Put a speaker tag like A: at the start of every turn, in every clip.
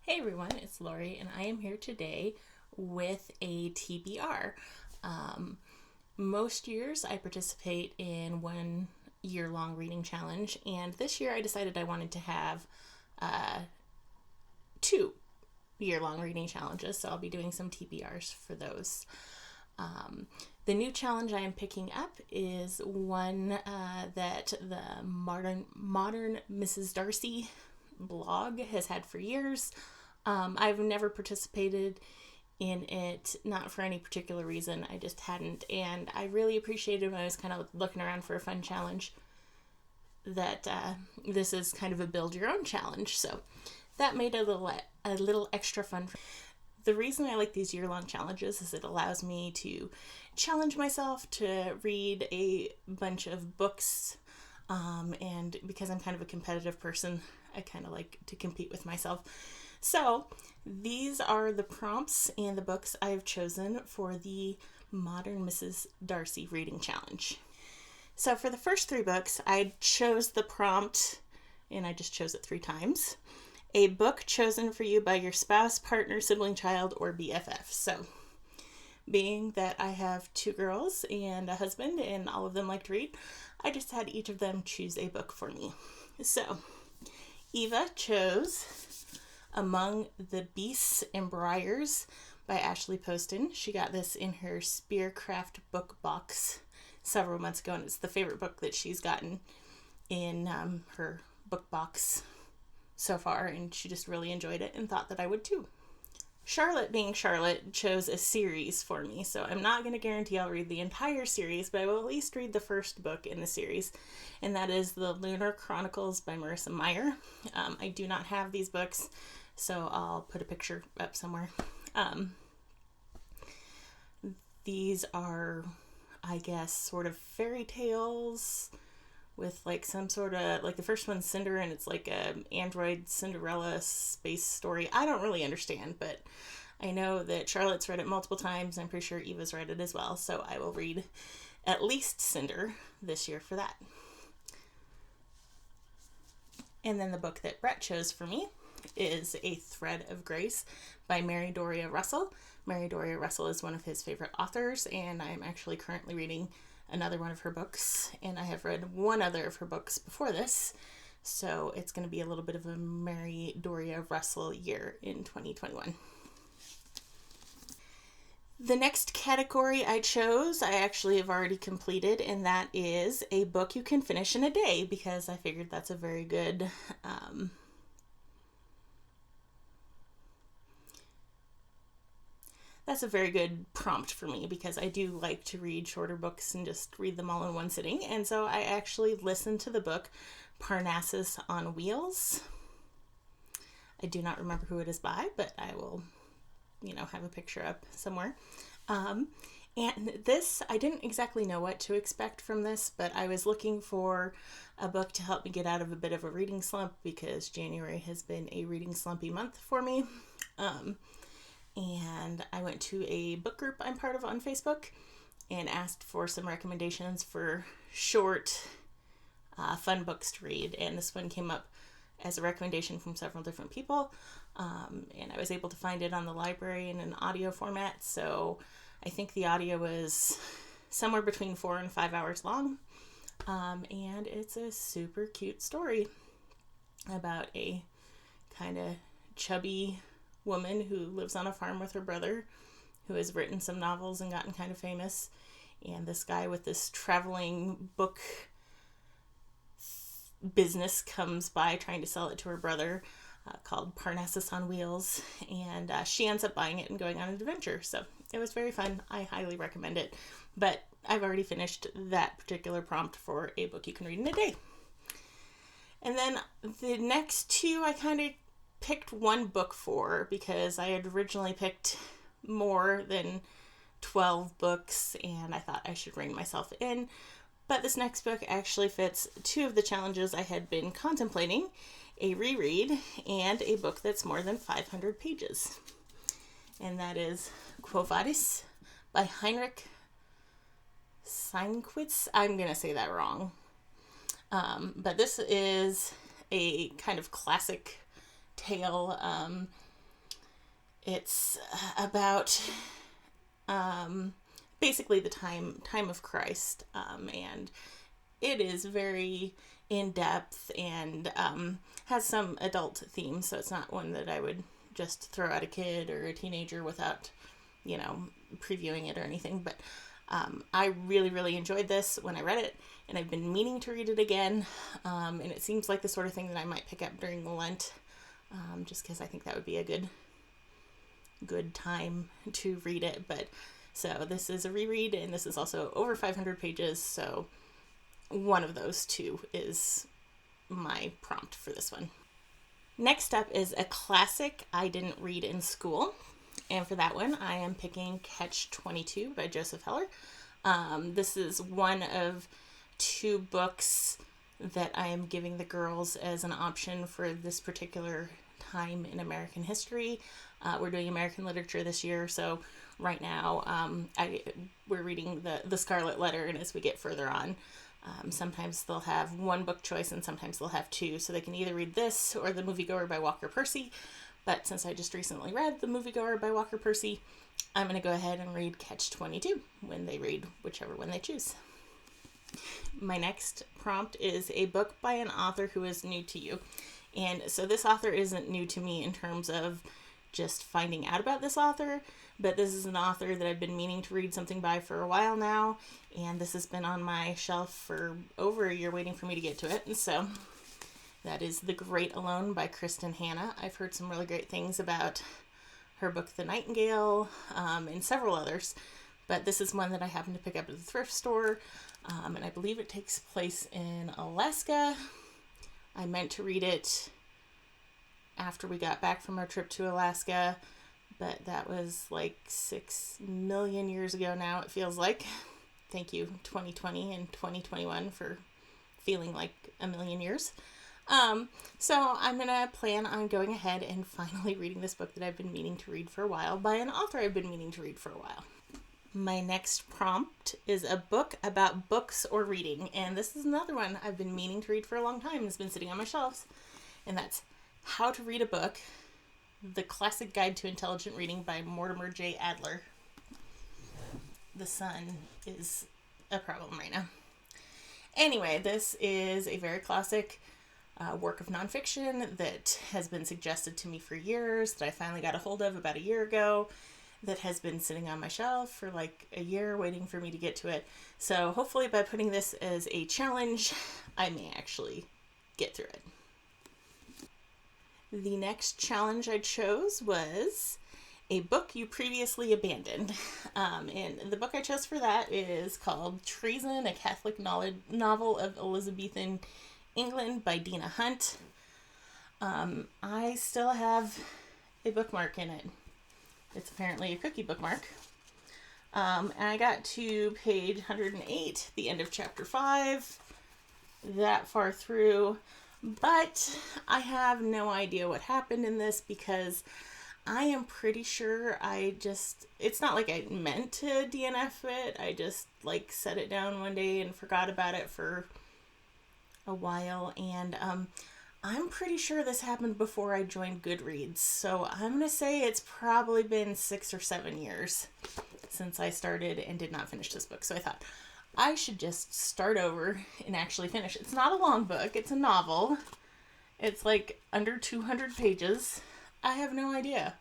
A: Hey everyone, it's Lori, and I am here today with a TBR. Um, most years I participate in 1 year long reading challenge, and this year I decided I wanted to have 2 year long reading challenges, so I'll be doing some TBRs for those. Um, the new challenge I am picking up is one that the modern Mrs. Darcy blog has had for years. I've never participated in it, not for any particular reason. I just hadn't, and I really appreciated when I was kind of looking around for a fun challenge that this is kind of a build your own challenge. So that made it a little extra fun. The reason I like these year-long challenges is it allows me to challenge myself to read a bunch of books, and because I'm kind of a competitive person, I kind of like to compete with myself. So these are the prompts and the books I've chosen for the Modern Mrs. Darcy reading challenge. So for the first 3 books, I chose the prompt, and I just chose it 3 times. A book chosen for you by your spouse, partner, sibling, child, or BFF. So being that I have 2 girls and a husband and all of them like to read, I just had each of them choose a book for me. So Eva chose Among the Beasts and Briars by Ashley Poston. She got this in her Spearcraft book box several months ago, and it's the favorite book that she's gotten in her book box so far, and she just really enjoyed it and thought that I would too. Charlotte, being Charlotte, chose a series for me, so I'm not going to guarantee I'll read the entire series, but I will at least read the first book in the series, and that is The Lunar Chronicles by Marissa Meyer. I do not have these books, so I'll put a picture up somewhere. These are, I guess, sort of fairy tales with like some sort of, like the first one's Cinder, and it's like a android Cinderella space story. I don't really understand, but I know that Charlotte's read it multiple times. I'm pretty sure Eva's read it as well, so I will read at least Cinder this year for that. And then the book that Brett chose for me is A Thread of Grace by Mary Doria Russell. Mary Doria Russell is one of his favorite authors, and I'm actually currently reading another one of her books, and I have read one other of her books before this, so it's going to be a little bit of a Mary Doria Russell year in 2021. The next category I chose, I actually have already completed, and that is a book you can finish in a day, because I figured that's a very good prompt for me, because I do like to read shorter books and just read them all in one sitting. And so I actually listened to the book Parnassus on Wheels. I do not remember who it is by, but I will, have a picture up somewhere. And this, I didn't exactly know what to expect from this, but I was looking for a book to help me get out of a bit of a reading slump, because January has been a reading slumpy month for me. And I went to a book group I'm part of on Facebook and asked for some recommendations for short, fun books to read. And this one came up as a recommendation from several different people. And I was able to find it on the library in an audio format. So I think the audio was somewhere between 4 and 5 hours long. And it's a super cute story about a kind of chubby woman who lives on a farm with her brother, who has written some novels and gotten kind of famous, and this guy with this traveling book business comes by trying to sell it to her brother, called Parnassus on Wheels, and she ends up buying it and going on an adventure. So it was very fun. I highly recommend it, but I've already finished that particular prompt for a book you can read in a day. And then the next 2 I kind of picked one book for, because I had originally picked more than 12 books, and I thought I should rein myself in. But this next book actually fits 2 of the challenges I had been contemplating: a reread and a book that's more than 500 pages. And that is Quo Vadis by Heinrich Seinkwitz. I'm going to say that wrong. But this is a kind of classic tale It's about basically the time of Christ, and it is very in depth and has some adult themes. So it's not one that I would just throw at a kid or a teenager without, previewing it or anything. But I really, really enjoyed this when I read it, and I've been meaning to read it again. And it seems like the sort of thing that I might pick up during the Lent, just because I think that would be a good time to read it. But so this is a reread, and this is also over 500 pages. So one of those two is my prompt for this one. Next up is a classic I didn't read in school. And for that one, I am picking Catch-22 by Joseph Heller. This is one of two books that I am giving the girls as an option for this particular time in American history. We're doing American literature this year, so right now we're reading the Scarlet Letter, and as we get further on, sometimes they'll have one book choice and sometimes they'll have two, so they can either read this or The Moviegoer by Walker Percy. But since I just recently read The Moviegoer by Walker Percy, I'm going to go ahead and read Catch-22 when they read whichever one they choose. My next prompt is a book by an author who is new to you. And so this author isn't new to me in terms of just finding out about this author, but this is an author that I've been meaning to read something by for a while now, and this has been on my shelf for over a year waiting for me to get to it. And so that is The Great Alone by Kristen Hanna. I've heard some really great things about her book, The Nightingale, and several others, but this is one that I happened to pick up at the thrift store, and I believe it takes place in Alaska. I meant to read it after we got back from our trip to Alaska, but that was like 6 million years ago now, it feels like. Thank you, 2020 and 2021, for feeling like a million years. So I'm going to plan on going ahead and finally reading this book that I've been meaning to read for a while by an author I've been meaning to read for a while. My next prompt is a book about books or reading, and this is another one I've been meaning to read for a long time. It's been sitting on my shelves, and that's How to Read a Book, The Classic Guide to Intelligent Reading by Mortimer J. Adler. The sun is a problem right now. Anyway, this is a very classic work of nonfiction that has been suggested to me for years, that I finally got a hold of about a year ago, that has been sitting on my shelf for like a year waiting for me to get to it. So hopefully by putting this as a challenge, I may actually get through it. The next challenge I chose was a book you previously abandoned. And the book I chose for that is called Treason, a Catholic Novel of Elizabethan England by Dina Hunt. I still have a bookmark in it. It's apparently a cookie bookmark. And I got to page 108, the end of chapter 5, that far through. But I have no idea what happened in this because I am pretty sure it's not like I meant to DNF it. I just set it down one day and forgot about it for a while. And I'm pretty sure this happened before I joined Goodreads. So I'm going to say it's probably been 6 or 7 years since I started and did not finish this book. So I thought I should just start over and actually finish. It's not a long book. It's a novel. It's under 200 pages. I have no idea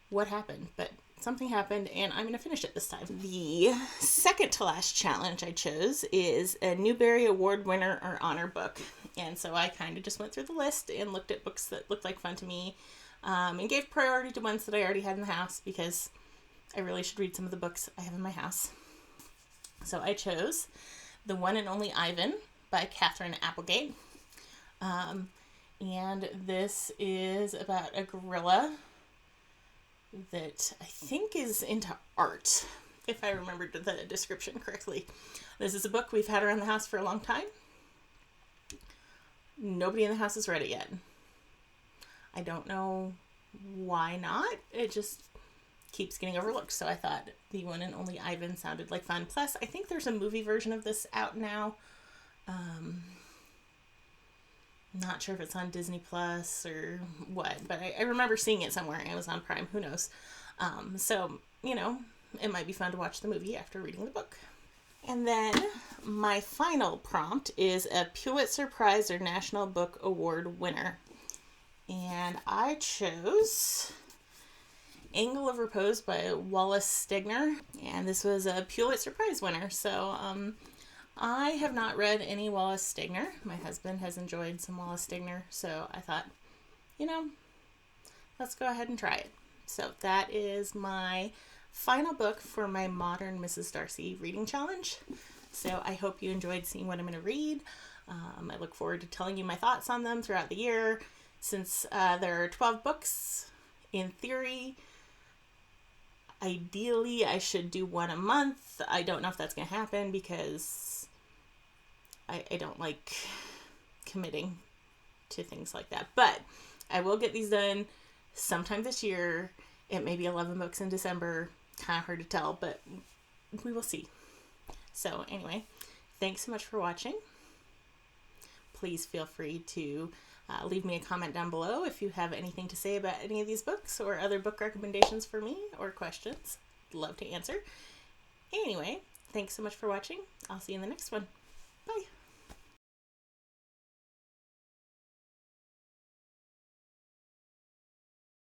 A: what happened, but something happened and I'm going to finish it this time. The second to last challenge I chose is a Newbery Award winner or honor book. And so I kind of just went through the list and looked at books that looked like fun to me, and gave priority to ones that I already had in the house because I really should read some of the books I have in my house. So I chose The One and Only Ivan by Catherine Applegate. And this is about a gorilla that I think is into art, if I remembered the description correctly. This is a book we've had around the house for a long time. Nobody in the house has read it yet. I don't know why not. It just keeps getting overlooked. So I thought The One and Only Ivan sounded like fun. Plus, I think there's a movie version of this out now. Not sure if it's on Disney Plus or what, but I remember seeing it somewhere. Amazon Prime, who knows? So, it might be fun to watch the movie after reading the book. And then my final prompt is a Pulitzer Prize or National Book Award winner. And I chose Angle of Repose by Wallace Stegner. And this was a Pulitzer Prize winner. So I have not read any Wallace Stegner. My husband has enjoyed some Wallace Stegner. So I thought, let's go ahead and try it. So that is my final book for my Modern Mrs. Darcy reading challenge. So I hope you enjoyed seeing what I'm going to read. I look forward to telling you my thoughts on them throughout the year. Since there are 12 books, in theory, ideally I should do one a month. I don't know if that's going to happen because I don't like committing to things like that. But I will get these done sometime this year. It may be 11 books in December. Kind of hard to tell, but we will see. So anyway, thanks so much for watching. Please feel free to leave me a comment down below if you have anything to say about any of these books or other book recommendations for me or questions. Love to answer. Anyway, thanks so much for watching. I'll see you in the next one.